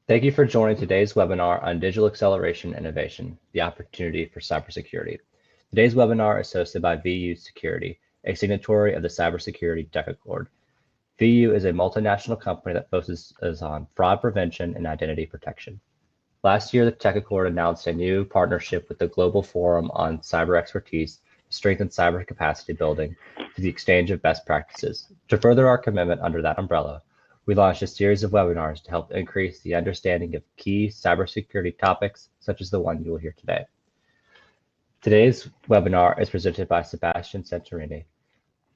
Thank you for joining today's webinar on digital acceleration and innovation, the opportunity for cybersecurity. Today's webinar is hosted by VU Security, a signatory of the Cybersecurity Tech Accord. VU is a multinational company that focuses on fraud prevention and identity protection. Last year, the Tech Accord announced a new partnership with the Global Forum on Cyber Expertise to strengthen cyber capacity building through the exchange of best practices. To further our commitment under that umbrella, we launched a series of webinars to help increase the understanding of key cybersecurity topics, such as the one you will hear today. Today's webinar is presented by Sebastian Stranieri,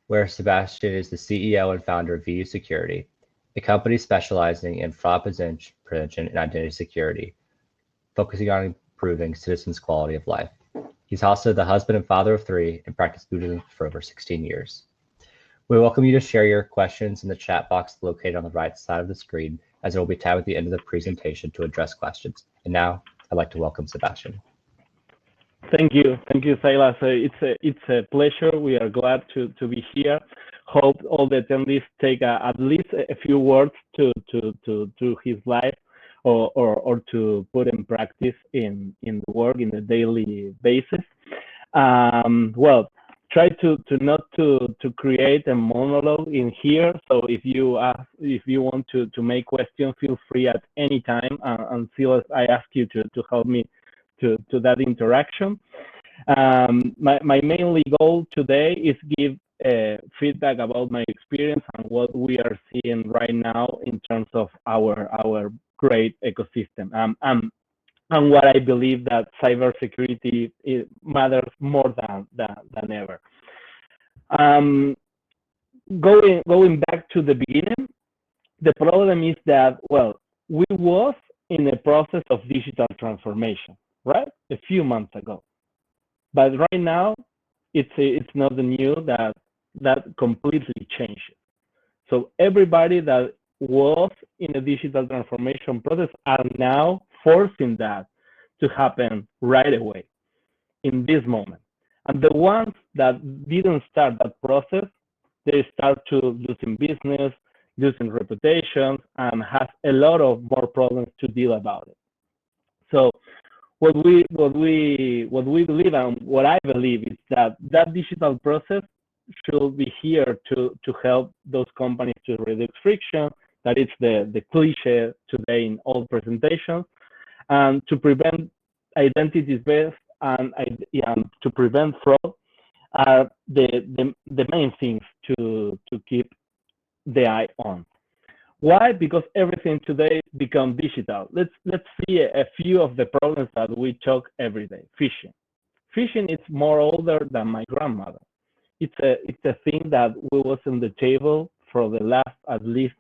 where Sebastian is the CEO and founder of VU Security, a company specializing in fraud prevention and identity security, focusing on improving citizens' quality of life. He's also the husband and father of 3 and practiced Buddhism for over 16 years. We welcome you to share your questions in the chat box located on the right side of the screen, as there will be time at the end of the presentation to address questions. And now, I'd like to welcome Sebastian. Thank you, Silas. It's a pleasure. We are glad to be here. Hope all the attendees take at least a few words to his life or to put in practice in the work in a daily basis. Well, try to not to create a monologue in here. So if you want to make questions, feel free at any time. And Silas, I ask you to help me to that interaction. My mainly goal today is give feedback about my experience and what we are seeing right now in terms of our great ecosystem. And what I believe that cybersecurity matters more than ever. Going back to the beginning, the problem is that, well, we was in a process of digital transformation, right? A few months ago. But right now, it's not the new that completely changed. So everybody that was in a digital transformation process are now forcing that to happen right away in this moment. And the ones that didn't start that process, they start to losing business, losing reputation, and have a lot of more problems to deal about it. So what we believe and what I believe is that digital process should be here to help those companies to reduce friction. That it's the cliche today in all presentations, and to prevent identity theft and to prevent fraud are the main things to keep the eye on. Why? Because everything today becomes digital. Let's see a few of the problems that we talk every day. Phishing. Phishing is more older than my grandmother. It's a thing that was on the table for the last at least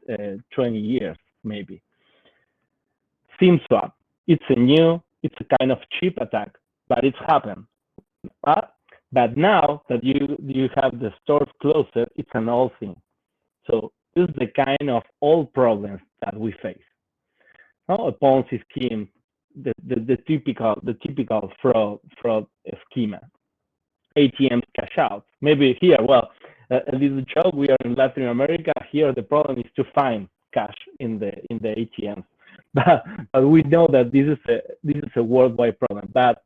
20 years, maybe. SIM swap. It's a kind of cheap attack, but it's happened. But now that you have the stores closed, it's an old thing. So this is the kind of old problems that we face. A Ponzi scheme, the typical fraud schema. ATMs cash out. Maybe here, well, a little joke. We are in Latin America. Here, the problem is to find cash in the ATMs. But we know that this is a worldwide problem. But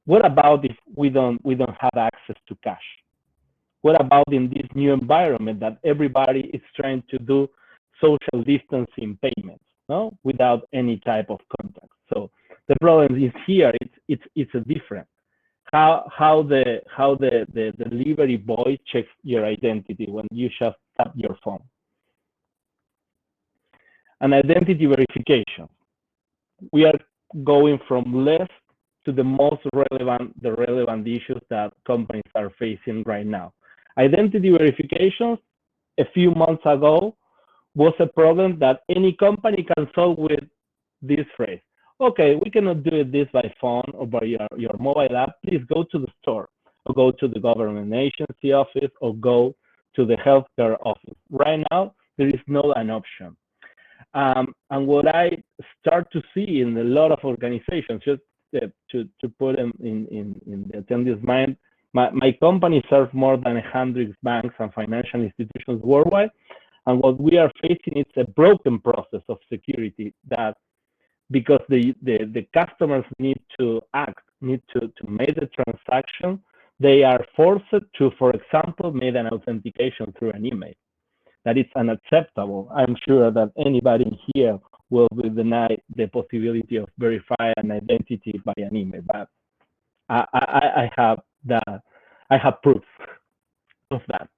what about if we don't have access to cash? What about in this new environment that everybody is trying to do social distancing payments, no, without any type of contact? So the problem is here. It's a different. How the delivery boy checks your identity when you just tap your phone. And identity verification. We are going from less to the most relevant issues that companies are facing right now. Identity verifications a few months ago was a problem that any company can solve with this phrase. Okay, we cannot do this by phone or by your mobile app. Please go to the store or go to the government agency office or go to the healthcare office. Right now, there is not an option. And what I start to see in a lot of organizations, just to put them in the attendee's mind, my company serves more than 100 banks and financial institutions worldwide. And what we are facing is a broken process of security that because the customers need to act, need to make the transaction, they are forced to, for example, make an authentication through an email. That is unacceptable. I'm sure that anybody here will be denied the possibility of verifying an identity by an email, but I have proof of that.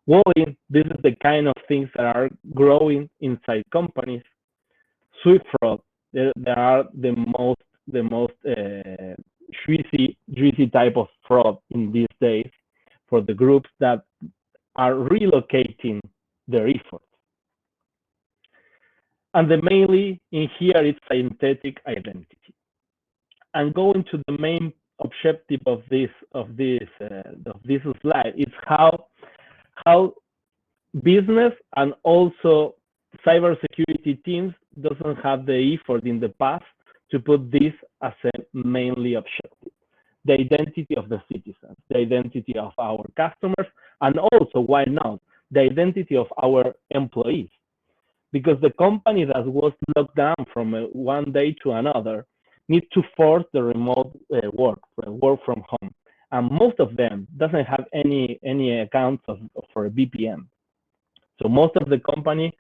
Well, this is the kind of things that are growing inside companies. Swift fraud, they are the most juicy type of fraud in these days for the groups that are relocating their efforts. And the mainly in here is synthetic identity. And going to the main objective of this slide is how business and also cybersecurity teams doesn't have the effort in the past to put this as a mainly objective. The identity of the citizens, the identity of our customers, and also, why not, the identity of our employees. Because the company that was locked down from one day to another needs to force the remote work from home. And most of them doesn't have any accounts for a VPN. So most of the company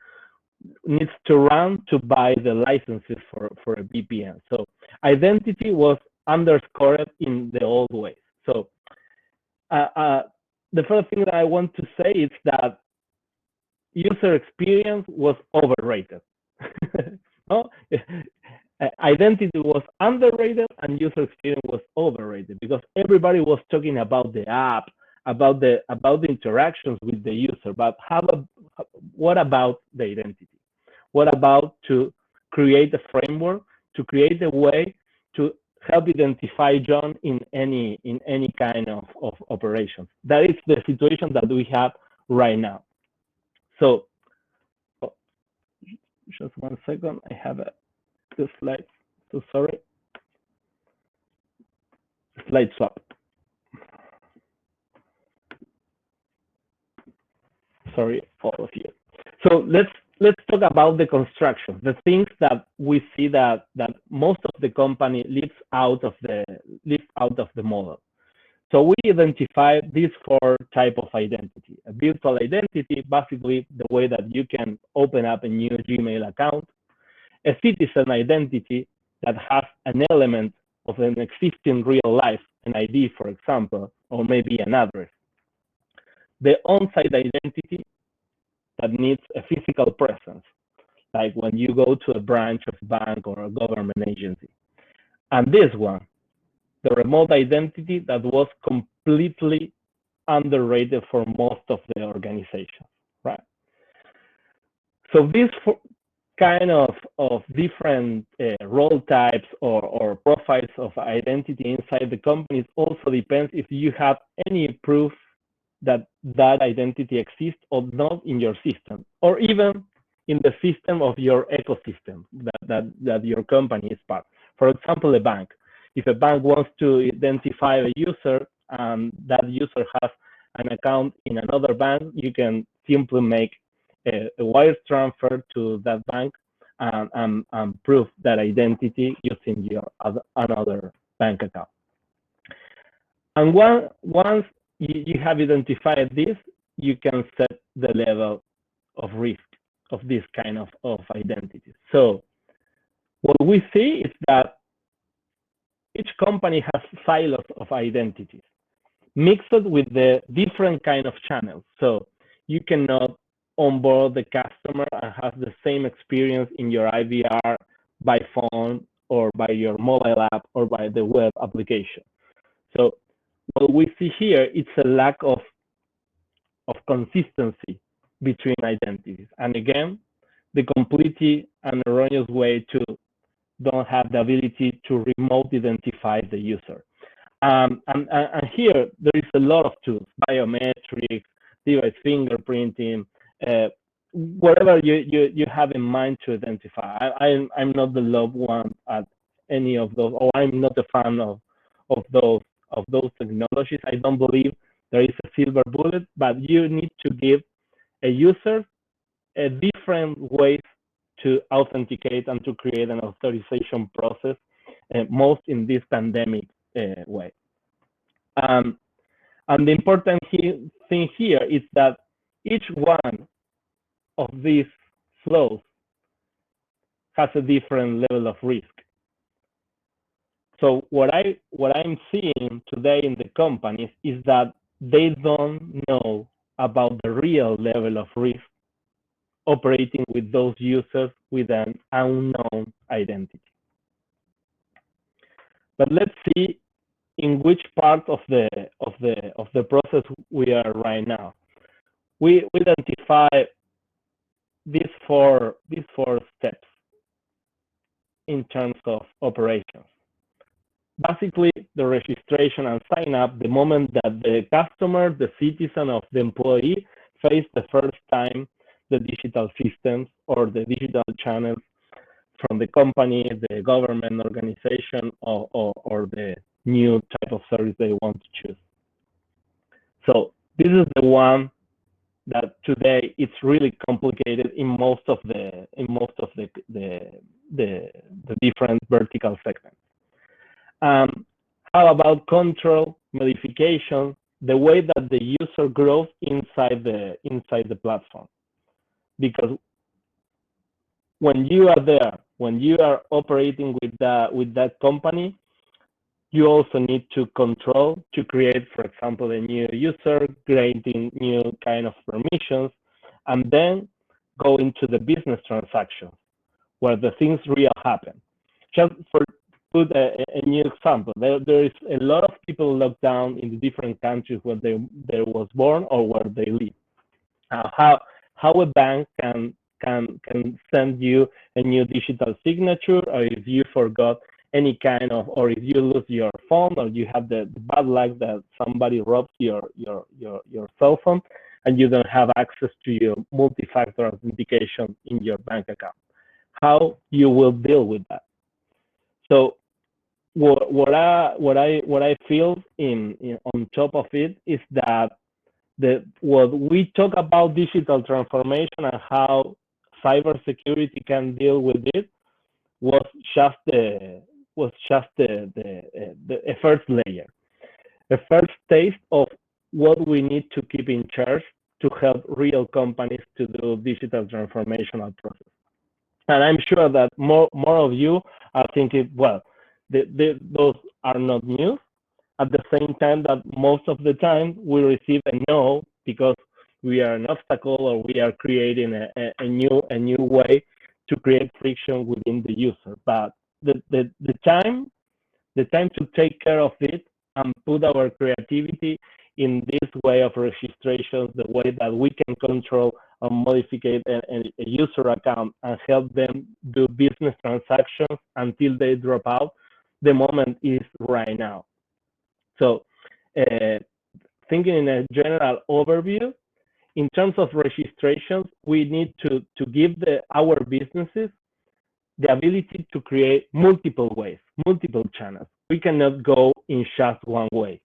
needs to run to buy the licenses for a VPN. So identity was underscored in the old ways. So the first thing that I want to say is that user experience was overrated. No? Identity was underrated and user experience was overrated because everybody was talking about the app, about the interactions with the user, but what about the identity? What about to create a framework, to create a way to help identify John in any kind of operations? That is the situation that we have right now. So, just 1 second, I have the slide. So sorry. Slide swap. Sorry, all of you. So let's talk about the construction, the things that we see that most of the company leaves out of the model. So we identify these 4 types of identity. A virtual identity, basically the way that you can open up a new Gmail account. A citizen identity that has an element of an existing real life, an ID, for example, or maybe an address. The on-site identity that needs a physical presence, like when you go to a branch of a bank or a government agency. And this one, the remote identity that was completely underrated for most of the organizations, right? So these kind of different role types or profiles of identity inside the companies also depends if you have any proof that identity exists or not in your system, or even in the system of your ecosystem that your company is part. For example, a bank. If a bank wants to identify a user and that user has an account in another bank, you can simply make a wire transfer to that bank and prove that identity using your another bank account. And once you have identified this, you can set the level of risk of this kind of identities. So what we see is that each company has silos of identities mixed with the different kind of channels. So you cannot onboard the customer and have the same experience in your IVR by phone or by your mobile app or by the web application. So what we see here, it's a lack of consistency between identities. And again, the completely and erroneous way to don't have the ability to remote identify the user. And here, there is a lot of tools, biometrics, device fingerprinting, whatever you have in mind to identify. I'm not the loved one at any of those, or I'm not a fan of those technologies. I don't believe there is a silver bullet, but you need to give a user a different ways to authenticate and to create an authorization process, most in this pandemic way. And the important thing here is that each one of these flows has a different level of risk. So what I'm seeing today in the companies is that they don't know about the real level of risk operating with those users with an unknown identity. But let's see in which part of the process we are right now. We identify these four steps in terms of operations. Basically, the registration and sign up, the moment that the customer, the citizen, of the employee face the first time the digital systems or the digital channels from the company, the government organization, or the new type of service they want to choose. So this is the one that today it's really complicated in most of the different vertical segments. How about control, modification, the way that the user grows inside the platform? Because when you are there, when you are operating with that company, you also need to control, to create, for example, a new user, creating new kind of permissions, and then go into the business transactions where the things real happen. Just for put a new example, there is a lot of people locked down in the different countries where they was born or where they live. How a bank can send you a new digital signature, or if you forgot any kind of, or if you lose your phone, or you have the bad luck that somebody robs your cell phone and you don't have access to your multi-factor authentication in your bank account. How you will deal with that? So what I feel on top of it is that what we talk about digital transformation and how cybersecurity can deal with it was just a first layer, a first taste of what we need to keep in charge to help real companies to do digital transformational process. And I'm sure that more of you are thinking, well, those are not news. At the same time that most of the time we receive a no because we are an obstacle or we are creating a new way to create friction within the user. But the time to take care of it and put our creativity in this way of registrations, the way that we can control or modify a user account and help them do business transactions until they drop out, the moment is right now. So thinking in a general overview, in terms of registrations, we need to give our businesses the ability to create multiple ways, multiple channels. We cannot go in just one way.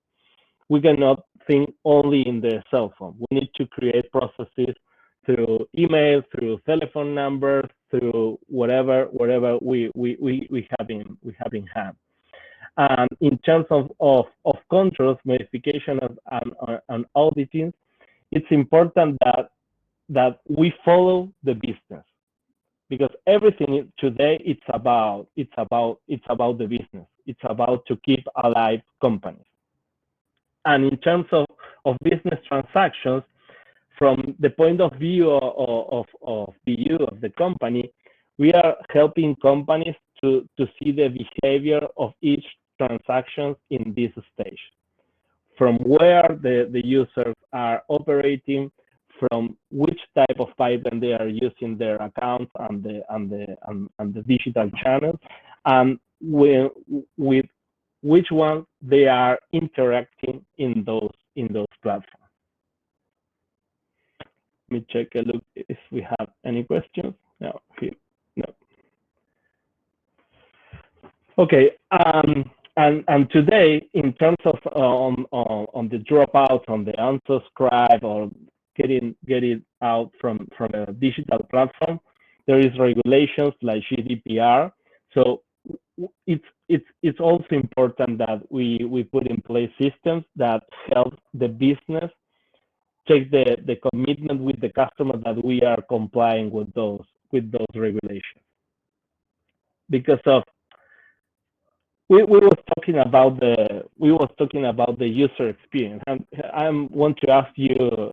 We cannot think only in the cell phone. We need to create processes through email, through telephone numbers, through whatever we have in hand. In terms of controls, modification and auditing, it's important that we follow the business, because everything today it's about the business. It's about to keep alive companies. And in terms of business transactions, from the point of view of the company, we are helping companies to see the behavior of each transaction in this stage, from where the users are operating, from which type of Python they are using their accounts and the digital channels, and with which one they are interacting in those platforms. Let me take a look if we have any questions. No, here, no. Okay, and today, in terms of on the dropouts, on the unsubscribe or getting out from a digital platform, There is regulations like GDPR. So it's also important that we put in place systems that help the business take the commitment with the customer that we are complying with those regulations. Because of we was talking about the user experience. I want to ask you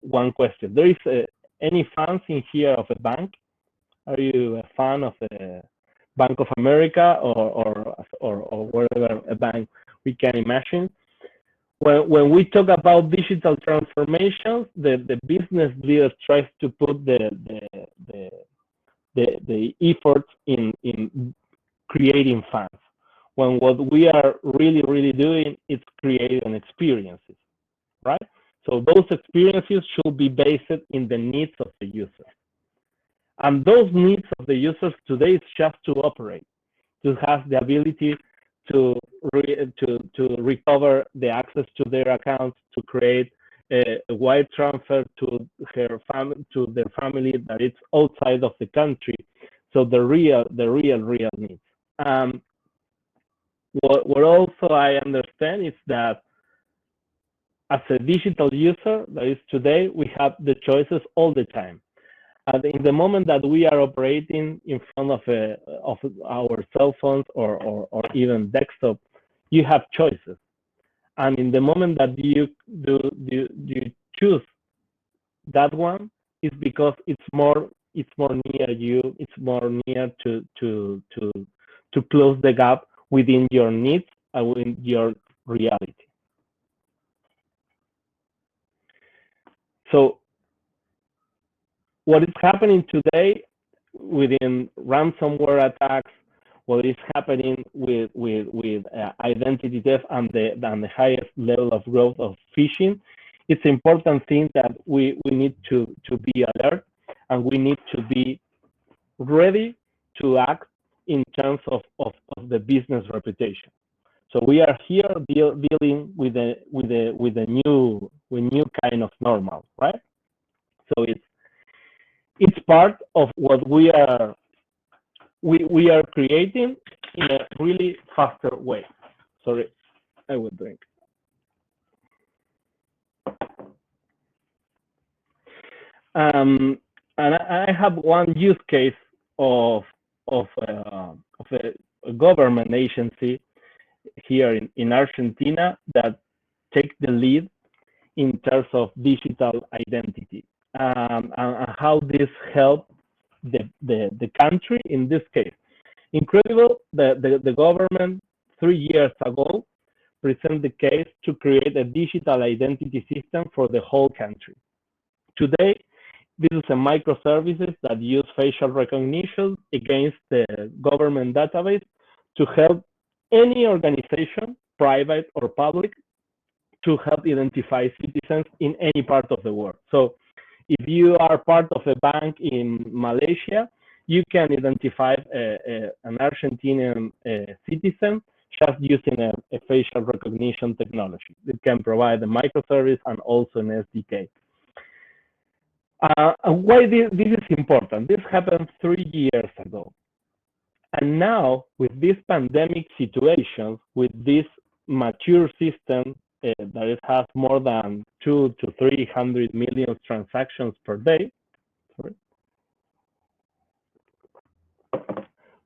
one question. There is any fans in here of a bank? Are you a fan of the Bank of America or whatever a bank we can imagine? When we talk about digital transformations, the business leader tries to put the effort in creating fans. When what we are really doing is creating experiences, right? So those experiences should be based in the needs of the user. And those needs of the users today is just to operate, to have the ability to recover the access to their accounts, to create a wire transfer to their family that is outside of the country. So the real needs. What also I understand is that as a digital user, that is today, we have the choices all the time. And in the moment that we are operating in front of our cell phones or even desktop, you have choices. And in the moment that you choose that one, is because it's more near you, it's more near to close the gap within your needs and within your reality. So what is happening today within ransomware attacks, what is happening with identity theft and the highest level of growth of phishing, it's an important thing that we need to be alert, and we need to be ready to act in terms of the business reputation. So we are here dealing with a new kind of normal, right? So it's part of what we are creating in a really faster way. Sorry, I will drink. And I have one use case of a government agency here in Argentina that take the lead in terms of digital identity, and how this helped the country in this case. Incredible, the government 3 years ago presented the case to create a digital identity system for the whole country. Today, this is a microservices that use facial recognition against the government database to help any organization, private or public, to help identify citizens in any part of the world. So if you are part of a bank in Malaysia, you can identify an Argentinian citizen just using a facial recognition technology. It can provide a microservice and also an SDK. Why this is important? This happened 3 years ago. And now, with this pandemic situation, with this mature system that it has more than 200 to 300 million transactions per day,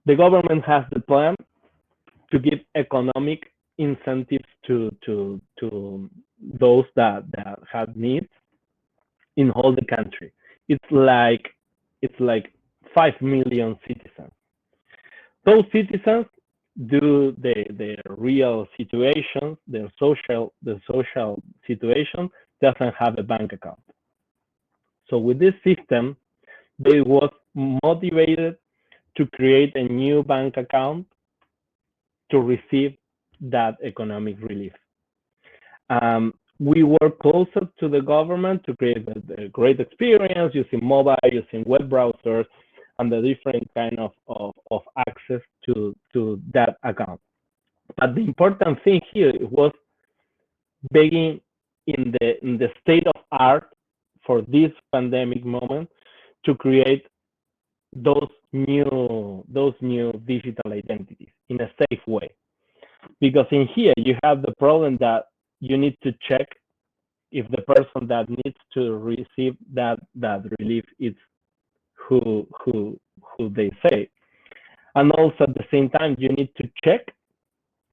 the government has the plan to give economic incentives to those that have needs in all the country. It's like 5 million citizens. Those citizens do their real situation, the social situation, doesn't have a bank account. So with this system, they was motivated to create a new bank account to receive that economic relief. We work closer to the government to create a great experience using mobile, using web browsers, and the different kind of access to that account. But the important thing here was being in the state of art for this pandemic moment to create those new digital identities in a safe way. Because in here you have the problem that you need to check if the person that needs to receive that relief is who they say, and also at the same time you need to check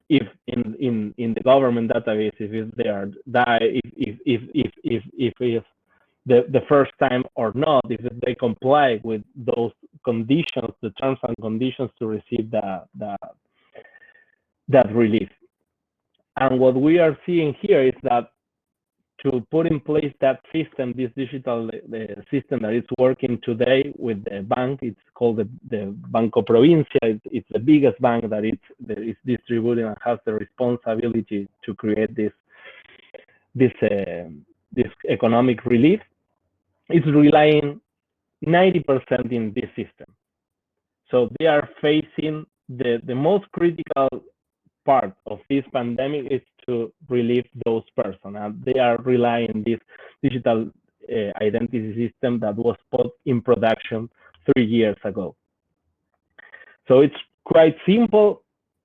if in the government database if they are if the first time or not, if they comply with those conditions, the terms and conditions to receive that relief. And what we are seeing here is that to put in place that system, this digital system that is working today with the bank, it's called the Banco Provincia. It's the biggest bank that is distributing and has the responsibility to create this economic relief. It's relying 90% in this system. So they are facing the most critical part of this pandemic is to relieve those persons, and they are relying on this digital identity system that was put in production 3 years ago. So it's quite simple.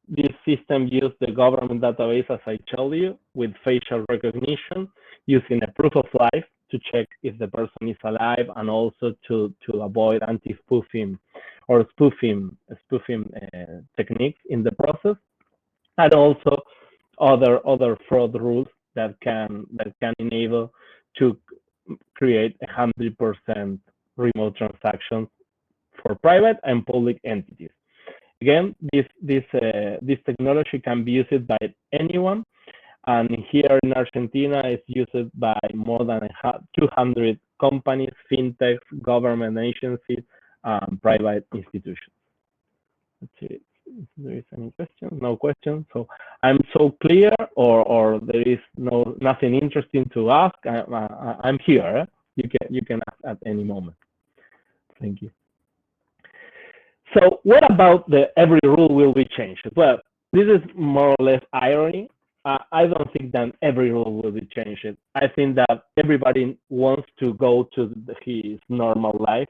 This system uses the government database, as I told you, with facial recognition, using a proof of life to check if the person is alive, and also to avoid anti-spoofing or spoofing techniques in the process, and also other fraud rules that can enable to create 100% remote transactions for private and public entities. Again, this technology can be used by anyone, and here in Argentina, it's used by more than 200 companies, fintechs, government agencies, private institutions. Let's see if there is any question. No question. So I'm so clear, or there is nothing interesting to ask. I'm here. You can ask at any moment. Thank you. So what about the every rule will be changed? Well, this is more or less irony. I don't think that every rule will be changed. I think that everybody wants to go to his normal life.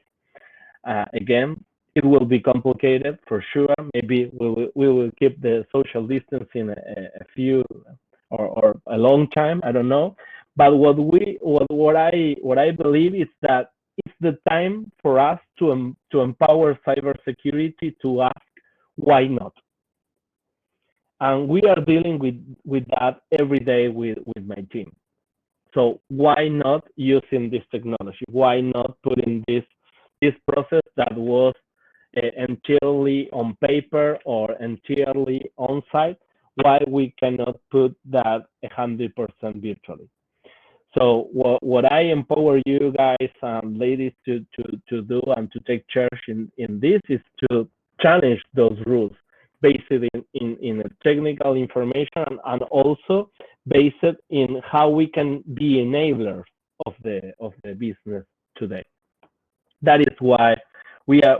Again, it will be complicated for sure. Maybe we will keep the social distancing a few or a long time. I don't know. But what I believe is that it's the time for us to empower cybersecurity to ask why not. And we are dealing with that every day with my team. So why not using this technology? Why not putting this process that was entirely on paper or entirely on site? Why we cannot put that 100% virtually? So what I empower you guys and ladies to do and to take charge in this is to challenge those rules, based in technical information, and also based in how we can be enablers of the business today. That is why we are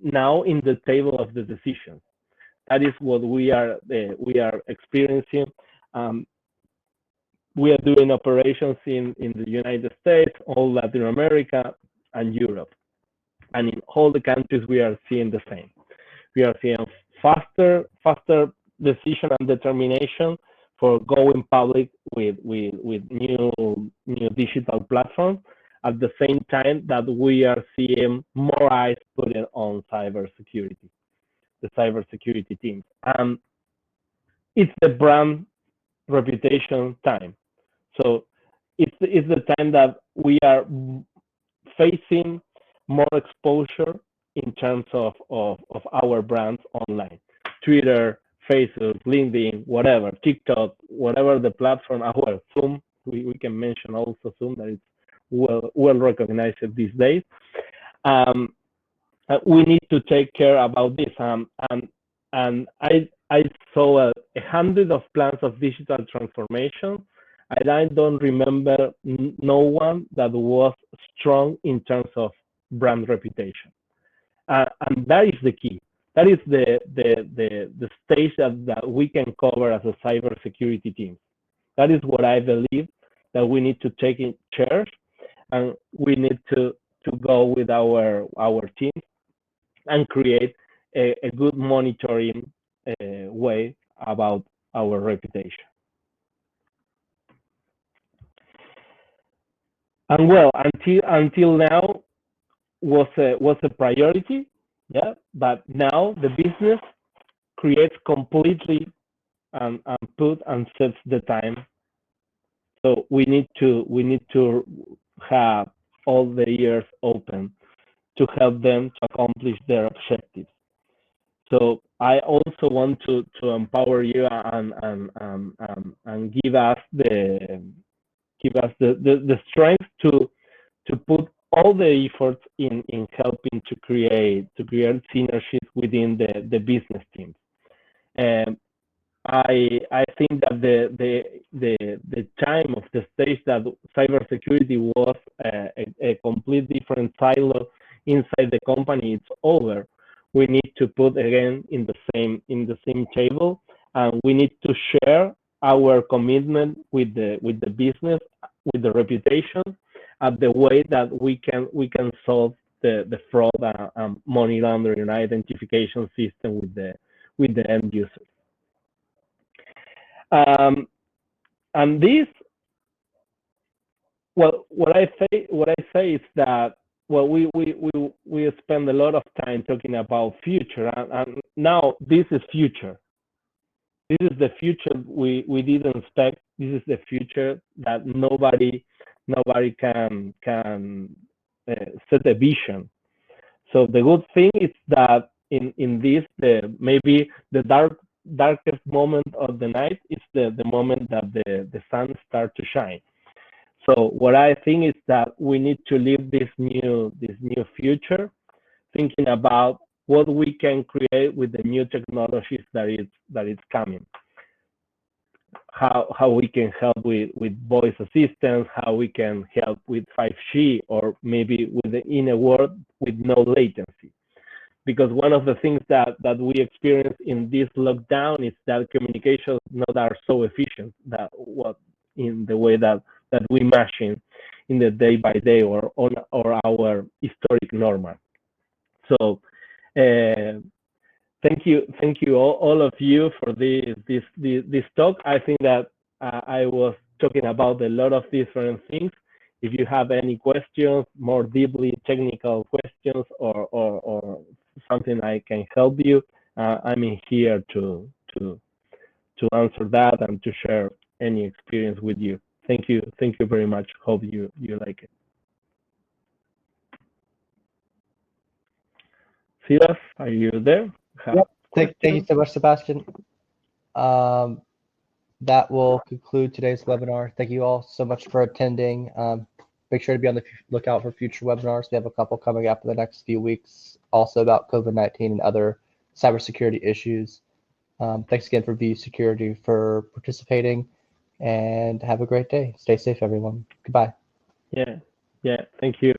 now in the table of the decisions. That is what we are experiencing. We are doing operations in the United States, all Latin America, and Europe. And in all the countries, we are seeing the same. We are seeing faster decision and determination for going public with new digital platforms, at the same time that we are seeing more eyes put on cybersecurity, the cybersecurity teams. It's the brand reputation time. So it's the time that we are facing more exposure in terms of our brands online. Twitter, Facebook, LinkedIn, whatever, TikTok, whatever the platform, our Zoom, we can mention also Zoom, that is well recognized these days. We need to take care about this. And I saw 100 of plans of digital transformation, and I don't remember no one that was strong in terms of brand reputation. And that is the key. That is the stage that we can cover as a cybersecurity team. That is what I believe that we need to take in charge, and we need to to go with our team and create a good monitoring way about our reputation. And well, until now was a priority, yeah. But now the business creates completely and put and sets the time. So we need to have all the ears open to help them to accomplish their objectives. So I also want to empower you and give us the strength to put all the efforts in helping to create synergies within the business teams. And I think that the time of the stage that cybersecurity was a complete different silo inside the company, it's over. We need to put again in the same table, and we need to share our commitment with the business, with the reputation, and the way that we can solve the fraud and money laundering identification system with the end users. And this, well, what I say is that, well, we spend a lot of time talking about future, and now this is future. This is the future we didn't expect. This is the future that nobody can set a vision. So the good thing is that in this, maybe the darkest moment of the night is the moment that the sun starts to shine. So what I think is that we need to live this new future, thinking about what we can create with the new technologies that is coming. How we can help with voice assistance, how we can help with 5G, or maybe in a world with no latency. Because one of the things that we experience in this lockdown is that communications not are so efficient that what in the way that we imagine in the day by day or our historic normal. So thank you all of you for this talk. I think that I was talking about a lot of different things. If you have any questions, more deeply technical questions, or something I can help you, I'm in here to answer that and to share any experience with you. Thank you very much. Hope you like it. Silas, are you there? Yep. Thank you so much, Sebastian. That will conclude today's webinar. Thank you all so much for attending. Make sure to be on the lookout for future webinars. We have a couple coming up in the next few weeks, also about COVID-19 and other cybersecurity issues. Thanks again for VU Security for participating, and have a great day. Stay safe, everyone. Goodbye. Yeah. Thank you.